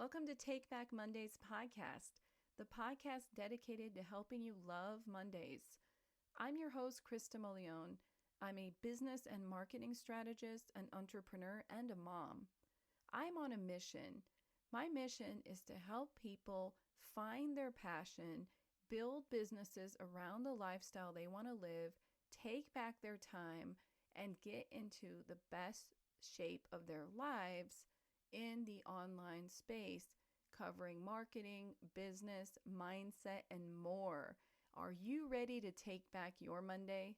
Welcome to Take Back Mondays podcast, the podcast dedicated to helping you love Mondays. I'm your host, Krista. I'm a business and marketing strategist, an entrepreneur, and a mom. I'm on a mission. My mission is to help people find their passion, build businesses around the lifestyle they want to live, take back their time, and get into the best shape of their lives in the online space, covering marketing, business, mindset, and more. Are you ready to take back your Monday?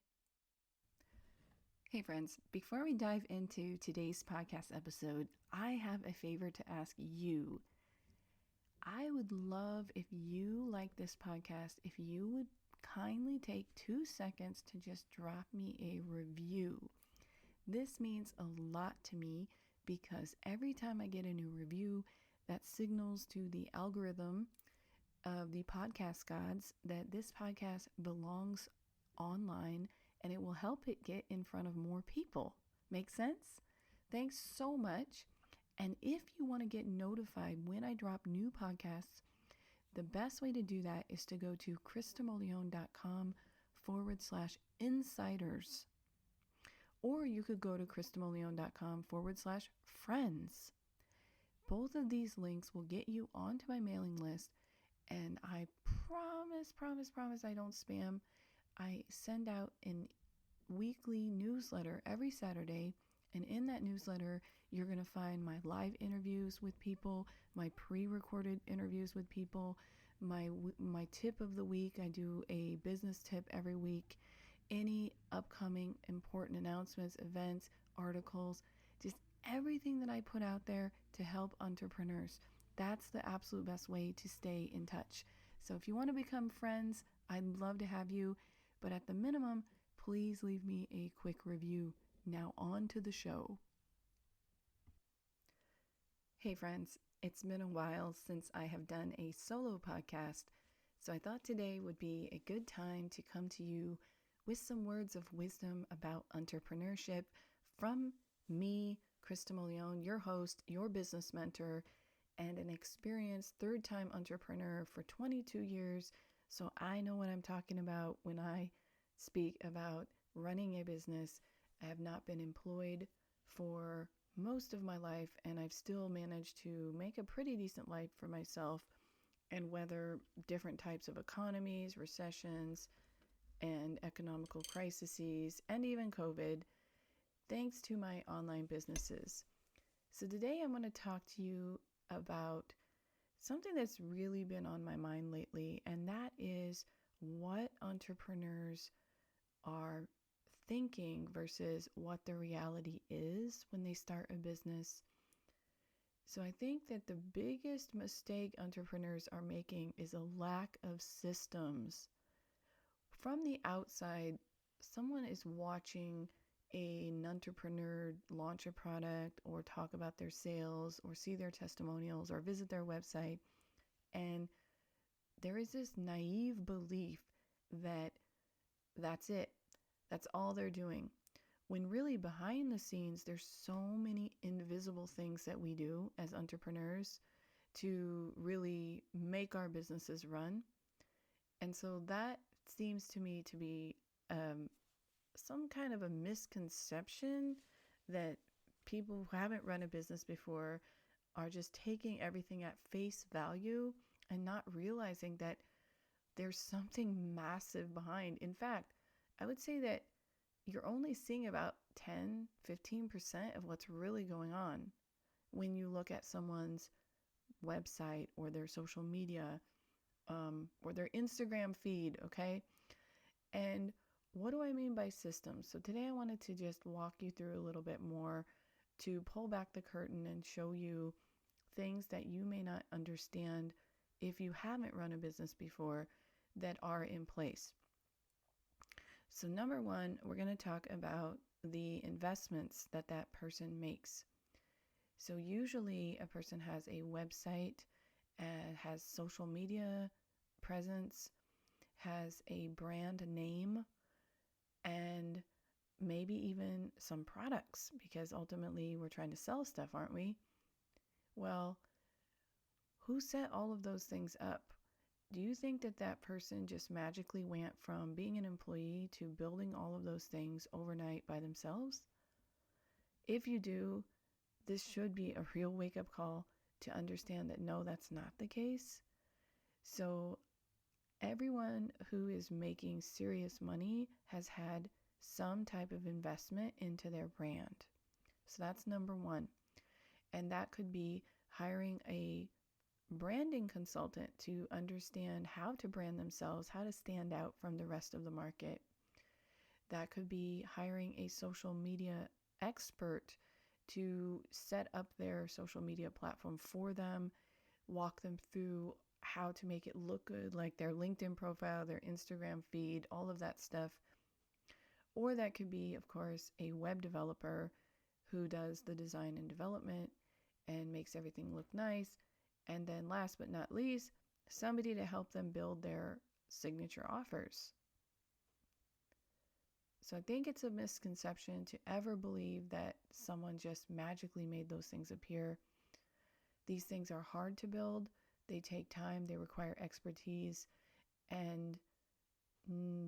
Hey friends, before we dive into today's podcast episode, I have a favor to ask you. I would love if you like this podcast, if you would kindly take 2 seconds to just drop me a review. This means a lot to me because every time I get a new review, that signals to the algorithm of the podcast gods that this podcast belongs online and it will help it get in front of more people. Make sense? Thanks so much. And if you want to get notified when I drop new podcasts, the best way to do that is to go to kristamolione.com/insiders. Or you could go to kristamolione.com/friends. Both of these links will get you onto my mailing list. And I promise I don't spam. I send out a weekly newsletter every Saturday. And in that newsletter, you're going to find my live interviews with people, my pre-recorded interviews with people, my tip of the week. I do a business tip every week. Any upcoming important announcements, events, articles, just everything that I put out there to help entrepreneurs. That's the absolute best way to stay in touch. So if you want to become friends, I'd love to have you. But at the minimum, please leave me a quick review. Now on to the show. Hey friends, it's been a while since I have done a solo podcast. So I thought today would be a good time to come to you with some words of wisdom about entrepreneurship from me, Krista Molione, your host, your business mentor, and an experienced third-time entrepreneur for 22 years. So I know what I'm talking about when I speak about running a business. I have not been employed for most of my life, and I've still managed to make a pretty decent life for myself and weather different types of economies, recessions, and economical crises, and even COVID, thanks to my online businesses. So today I'm going to talk to you about something that's really been on my mind lately, and that is what entrepreneurs are thinking versus what the reality is when they start a business. So I think that the biggest mistake entrepreneurs are making is a lack of systems. From the outside, someone is watching an entrepreneur launch a product or talk about their sales or see their testimonials or visit their website. And there is this naive belief that that's it. That's all they're doing. When really behind the scenes, there's so many invisible things that we do as entrepreneurs to really make our businesses run. And so that seems to me to be some kind of a misconception that people who haven't run a business before are just taking everything at face value and not realizing that there's something massive behind. In fact, I would say that you're only seeing about 10-15% of what's really going on when you look at someone's website or their social media or their Instagram feed, okay? And what do I mean by systems? So today I wanted to just walk you through a little bit more to pull back the curtain and show you things that you may not understand if you haven't run a business before that are in place. So number one, we're going to talk about the investments that person makes. So usually a person has a website, has social media presence, has a brand name, and maybe even some products, because ultimately we're trying to sell stuff, aren't we? Well, Who set all of those things up? Do you think that that person just magically went from being an employee to building all of those things overnight by themselves? If you do, this should be a real wake-up call to understand that no, that's not the case. So everyone who is making serious money has had some type of investment into their brand. So that's number one. And that could be hiring a branding consultant to understand how to brand themselves, how to stand out from the rest of the market. That could be hiring a social media expert to set up their social media platform for them, walk them through how to make it look good, like their LinkedIn profile, their Instagram feed, all of that stuff. Or that could be, of course, a web developer who does the design and development and makes everything look nice. And then last but not least, somebody to help them build their signature offers. So I think it's a misconception to ever believe that someone just magically made those things appear. These things are hard to build. They take time, they require expertise, and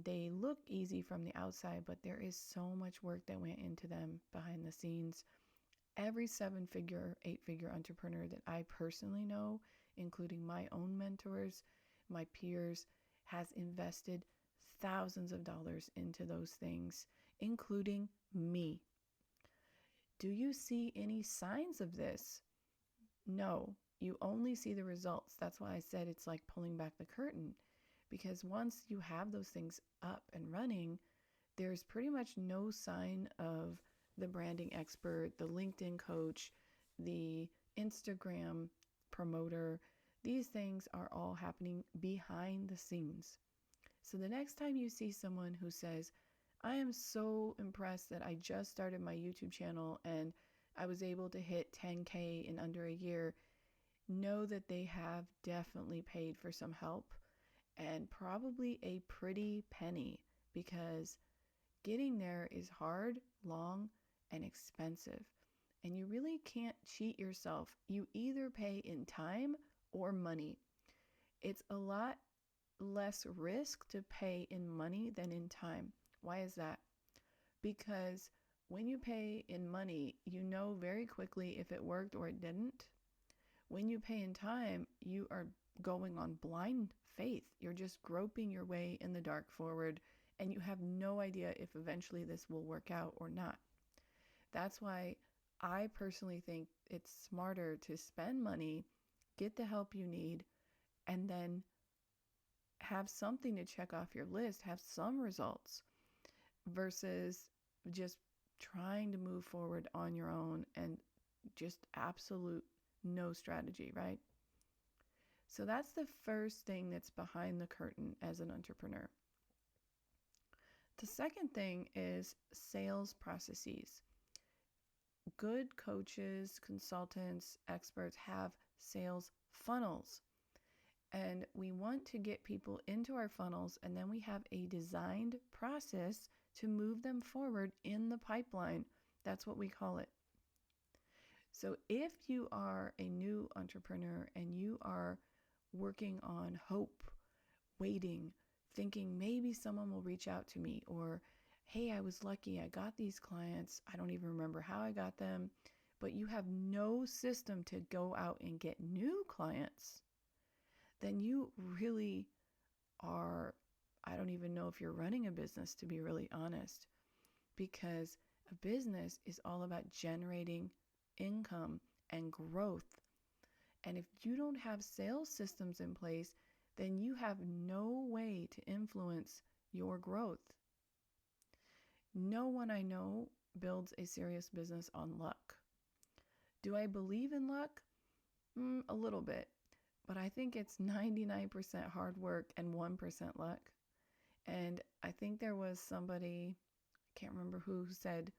they look easy from the outside, but there is so much work that went into them behind the scenes. Every 7-figure, 8-figure entrepreneur that I personally know, including my own mentors, my peers, has invested thousands of dollars into those things, including me. Do you see any signs of this? No, you only see the results. That's why I said it's like pulling back the curtain, because once you have those things up and running, there's pretty much no sign of the branding expert, the LinkedIn coach, the Instagram promoter. These things are all happening behind the scenes. So the next time you see someone who says, I am so impressed that I just started my YouTube channel and I was able to hit 10K in under a year, know that they have definitely paid for some help, and probably a pretty penny, because getting there is hard, long, and expensive. And you really can't cheat yourself. You either pay in time or money. It's a lot less risk to pay in money than in time. Why is that? Because when you pay in money, you know very quickly if it worked or it didn't. When you pay in time, you are going on blind faith. You're just groping your way in the dark forward, and you have no idea if eventually this will work out or not. That's why I personally think it's smarter to spend money, get the help you need, and then have something to check off your list, have some results, versus just trying to move forward on your own and just absolute no strategy, right? So that's the first thing that's behind the curtain as an entrepreneur. The second thing is sales processes. Good coaches, consultants, experts have sales funnels. And we want to get people into our funnels, and then we have a designed process to move them forward in the pipeline. That's what we call it. So if you are a new entrepreneur and you are working on hope, waiting, thinking maybe someone will reach out to me, or hey, I was lucky, I got these clients, I don't even remember how I got them, but you have no system to go out and get new clients, then you really are, I don't even know if you're running a business, to be really honest, because a business is all about generating income and growth. And if you don't have sales systems in place, then you have no way to influence your growth. No one I know builds a serious business on luck. Do I believe in luck? A little bit. But I think it's 99% hard work and 1% luck. And I think there was somebody, I can't remember who said,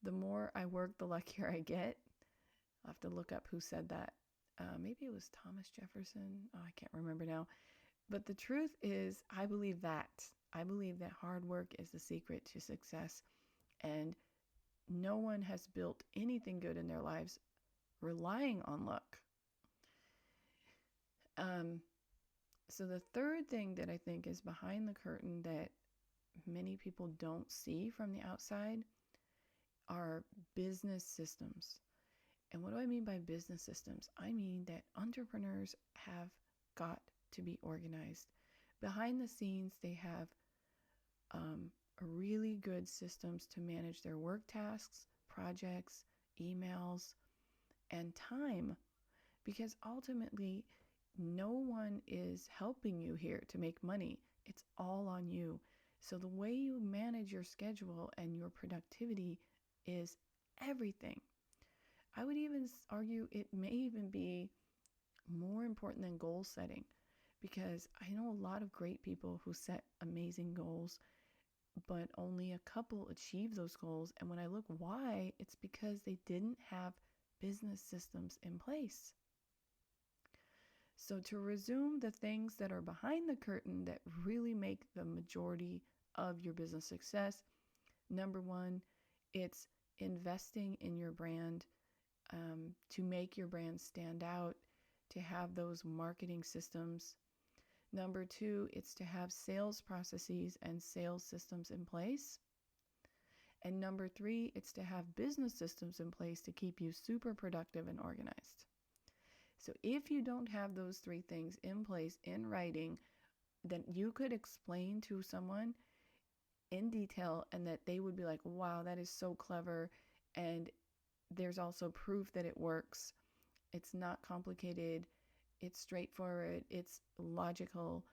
the more I work, the luckier I get. I'll have to look up who said that. Maybe it was Thomas Jefferson. Oh, I can't remember now. But the truth is, I believe that. I believe that hard work is the secret to success. And no one has built anything good in their lives relying on luck. Um, so the third thing that I think is behind the curtain that many people don't see from the outside are business systems. And what do I mean by business systems? I mean that entrepreneurs have got to be organized. Behind the scenes, they have really good systems to manage their work tasks, projects, emails, and time, because ultimately, no one is helping you here to make money. It's all on you. So the way you manage your schedule and your productivity is everything. I would even argue it may even be more important than goal setting, because I know a lot of great people who set amazing goals, but only a couple achieve those goals. And when I look why, it's because they didn't have business systems in place. So to resume the things that are behind the curtain that really make the majority of your business success, number one, it's investing in your brand, to make your brand stand out, to have those marketing systems. Number two, it's to have sales processes and sales systems in place. And number three, it's to have business systems in place to keep you super productive and organized. So if you don't have those three things in place in writing, then you could explain to someone in detail and that they would be like, wow, that is so clever. And there's also proof that it works. It's not complicated. It's straightforward. It's logical.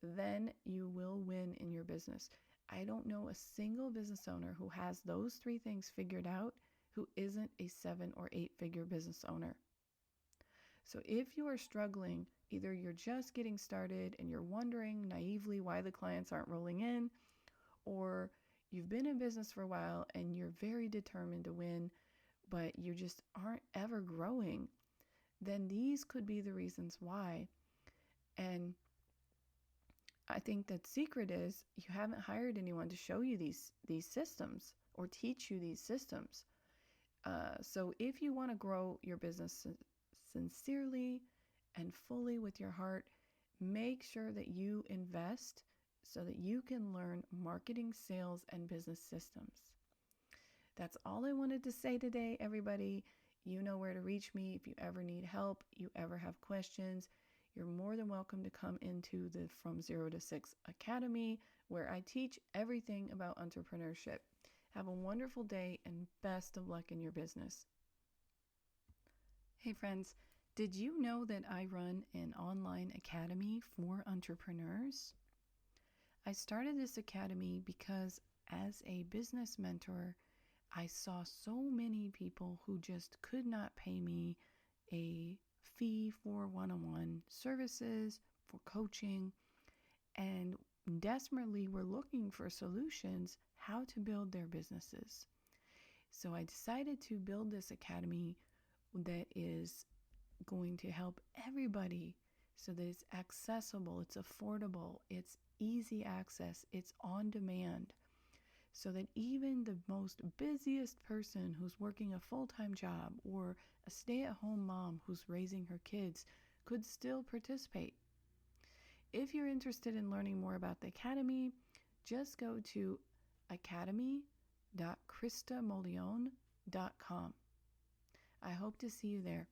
Then you will win in your business. I don't know a single business owner who has those three things figured out who isn't a 7 or 8 figure business owner. So if you are struggling, either you're just getting started and you're wondering naively why the clients aren't rolling in, or you've been in business for a while and you're very determined to win, but you just aren't ever growing, then these could be the reasons why. And I think the secret is you haven't hired anyone to show you these systems or teach you these systems. So if you want to grow your business sincerely and fully with your heart, make sure that you invest so that you can learn marketing, sales, and business systems. That's all I wanted to say today, everybody. You know where to reach me if you ever need help, you ever have questions. You're more than welcome to come into the From 0 to 6 Academy, where I teach everything about entrepreneurship. Have a wonderful day and best of luck in your business. Hey friends, did you know that I run an online academy for entrepreneurs? I started this academy because as a business mentor, I saw so many people who just could not pay me a fee for one-on-one services, for coaching, and desperately were looking for solutions how to build their businesses. So I decided to build this academy that is going to help everybody so that it's accessible, it's affordable, it's easy access, it's on demand, so that even the most busiest person who's working a full-time job or a stay-at-home mom who's raising her kids could still participate. If you're interested in learning more about the Academy, just go to academy.kristamolione.com. I hope to see you there.